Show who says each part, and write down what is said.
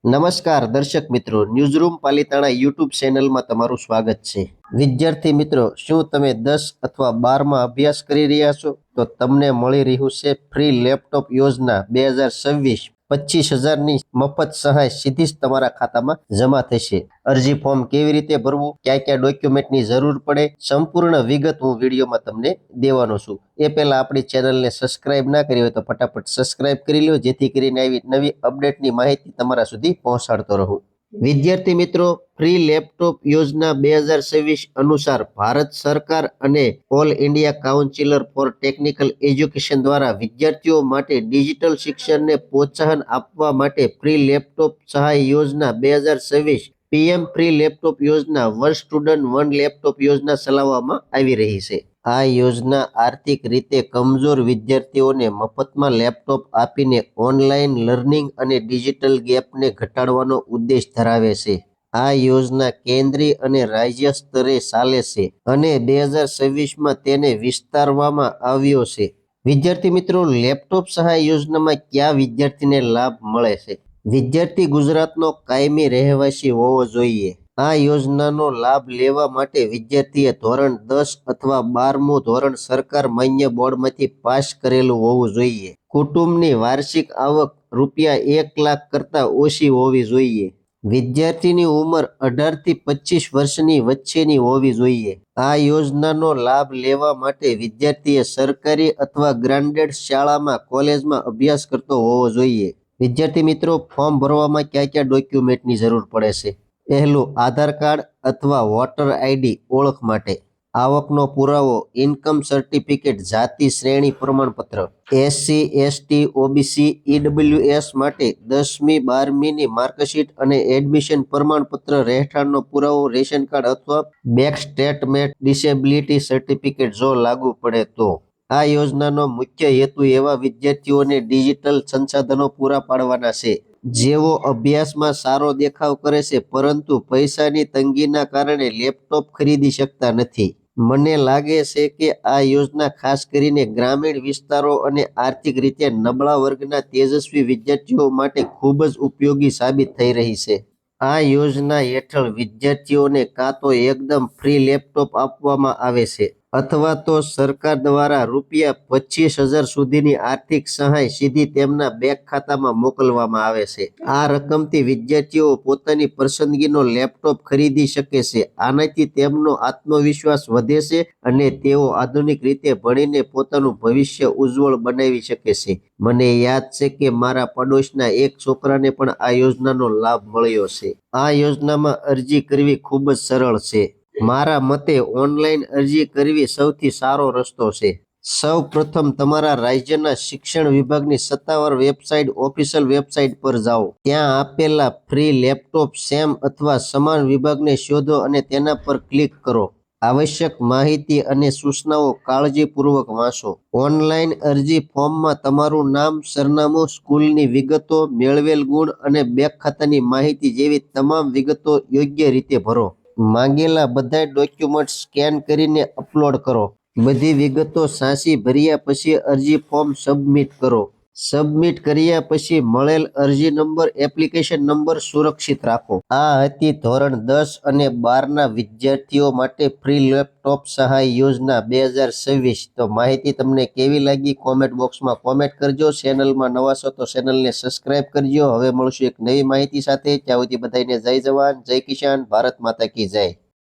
Speaker 1: નમસ્કાર દર્શક મિત્રો, ન્યૂઝરૂમ પાલિતાણા યુટ્યુબ ચેનલમાં તમારું સ્વાગત છે. વિદ્યાર્થી મિત્રો, શું તમે 10 અથવા 12માં અભ્યાસ કરી રહ્યા છો? તો તમને મળી રહ્યું છે ફ્રી લેપટોપ યોજના 2026. 25,000ની મફત સહાય સીધી જ તમારા ખાતામાં જમા થશે. અરજી ફોર્મ કેવી રીતે ભરવું, કયા કયા ડોક્યુમેન્ટની જરૂર પડે, સંપૂર્ણ વિગત હું વિડીયોમાં તમને દેવાનો છું. એ પહેલા આપણી ચેનલને સબસ્ક્રાઇબ ના કરી હોય તો ફટાફટ સબસ્ક્રાઇબ કરી લો, જેથી કરીને આવી નવી અપડેટની માહિતી તમારા સુધી પહોંચાડતો રહું. વિદ્યાર્થી મિત્રો, ફ્રી લેપટોપ યોજના 2026 અનુસાર ભારત સરકાર અને all India council four technical education દ્વારા વિદ્યાર્થીઓ માટે ડિજિટલ શિક્ષણને પ્રોત્સાહન આપવા માટે ફ્રી લેપટોપ સહાય યોજના 2026 પીએમ ફ્રી લેપટોપ યોજના વન સ્ટુડન્ટ વન લેપટોપ યોજના ચલાવવામાં આવી રહી છે. આ યોજના આર્થિક રીતે કમજોર વિદ્યાર્થીઓને મફતમાં લેપટોપ આપીને ઓનલાઈન લર્નિંગ અને ડિજિટલ ગેપને ઘટાડવાનો ઉદ્દેશ ધરાવે છે. આ યોજના કેન્દ્રીય અને રાજ્ય સ્તરે ચાલે છે અને 2026માં તેને વિસ્તારવામાં આવ્યો છે. વિદ્યાર્થી મિત્રો, લેપટોપ સહાય યોજનામાં કયા વિદ્યાર્થીને લાભ મળે છે? વિદ્યાર્થી ગુજરાતનો કાયમી રહેવાસી હોવો જોઈએ. આ યોજનાનો લાભ લેવા માટે વિદ્યાર્થીએ ધોરણ 10 અથવા 12મું ધોરણ સરકાર માન્ય બોર્ડમાંથી પાસ કરેલું હોવું જોઈએ. કુટુંબની વાર્ષિક આવક ₹1 લાખ કરતાં ઓછી હોવી જોઈએ. વિદ્યાર્થીની ઉંમર 18 થી 25 વર્ષની વચ્ચેની હોવી જોઈએ. આ યોજનાનો લાભ લેવા માટે વિદ્યાર્થીએ સરકારી અથવા ગ્રાન્ટેડ શાળામાં કોલેજમાં અભ્યાસ કરતો હોવો જોઈએ. વિદ્યાર્થી મિત્રો, ફોર્મ ભરવામાં કયા કયા ડોક્યુમેન્ટની જરૂર પડે છે? પહેલું, આધાર કાર્ડ અથવા વોટર આઈડી ઓળખ માટે. આવકનો પુરાવો, ઇન્કમ સર્ટિફિકેટ, જાતિ શ્રેણી પ્રમાણપત્ર. SC, ST, OBC, EWS માટે 10મી 12મીની માર્કશીટ અને એડમિશન પ્રમાણપત્ર. રહેઠાણનો પુરાવો, રેશન કાર્ડ અથવા બેંક સ્ટેટમેન્ટ. ડિસેબિલિટી સર્ટિફિકેટ જો લાગુ પડે તો. આ યોજનાનો મુખ્ય હેતુ એવા વિદ્યાર્થીઓને ડિજિટલ સંસાધનો પૂરા પાડવાના છે જેઓ અભ્યાસમાં સારો દેખાવ કરે છે પરંતુ પૈસાની તંગીના કારણે લેપટોપ ખરીદી શકતા નથી. મને લાગે છે કે આ યોજના ખાસ કરીને ગ્રામીણ વિસ્તારો અને આર્થિક રીતે નબળા વર્ગના તેજસ્વી વિદ્યાર્થીઓ માટે ખૂબ જ ઉપયોગી સાબિત થઈ રહી છે. આ યોજના હેઠળ વિદ્યાર્થીઓને કાં તો એકદમ ફ્રી લેપટોપ આપવામાં આવે છે અથવા તો સરકાર દ્વારા ₹25,000 સુધીની આર્થિક સહાય સીધી તેમના બેંક ખાતામાં મોકલવામાં આવે છે. આ રકમથી વિદ્યાર્થીઓ પોતાની પસંદગીનો લેપટોપ ખરીદી શકે છે. આનાથી તેમનો આત્મવિશ્વાસ વધે છે અને તેઓ આધુનિક રીતે ભણીને પોતાનું ભવિષ્ય ઉજ્જવળ બનાવી શકે છે. મને યાદ છે કે મારા પડોશના એક છોકરાને પણ આ યોજનાનો લાભ મળ્યો છે. આ યોજનામાં અરજી કરવી ખૂબ જ સરળ છે. મારા મતે ઓનલાઈન અરજી કરવી સૌથી સારો રસ્તો છે. સૌ પ્રથમ તમારા રાજ્યના શિક્ષણ વિભાગની સત્તાવાર વેબસાઇટ ઓફિશિયલ વેબસાઇટ પર જાઓ. ત્યાં આપેલા ફ્રી લેપટોપ સેમ અથવા સમાન વિભાગને શોધો અને તેના પર ક્લિક કરો. આવશ્યક માહિતી અને સૂચનાઓ કાળજીપૂર્વક વાંચો. ઓનલાઈન અરજી ફોર્મમાં તમારું નામ, સરનામું, સ્કૂલની વિગતો, મેળવેલ ગુણ અને બેંક ખાતાની માહિતી જેવી તમામ વિગતો યોગ્ય રીતે ભરો. માંગેલા બધા ડોક્યુમેન્ટ સ્કેન કરીને અપલોડ કરો. બધી વિગતો સાચી ભર્યા પછી અરજી ફોર્મ સબમિટ કરો. સબમિટ કર્યા પછી મળેલ અરજી નંબર, એપ્લિકેશન નંબર સુરક્ષિત રાખો. આ હતી ધોરણ 10 અને 12ના વિદ્યાર્થીઓ માટે ફ્રી લેપટોપ સહાય યોજના 2026. તો માહિતી તમને કેવી લાગી કોમેન્ટ બોક્સમાં કોમેન્ટ કરજો. ચેનલમાં નવા છો તો ચેનલને સબસ્ક્રાઇબ કરજો. હવે મળશું એક નવી માહિતી સાથે. ત્યાં સુધી બધાને જય જવાન, જય કિસાન, ભારત માતા કી જય.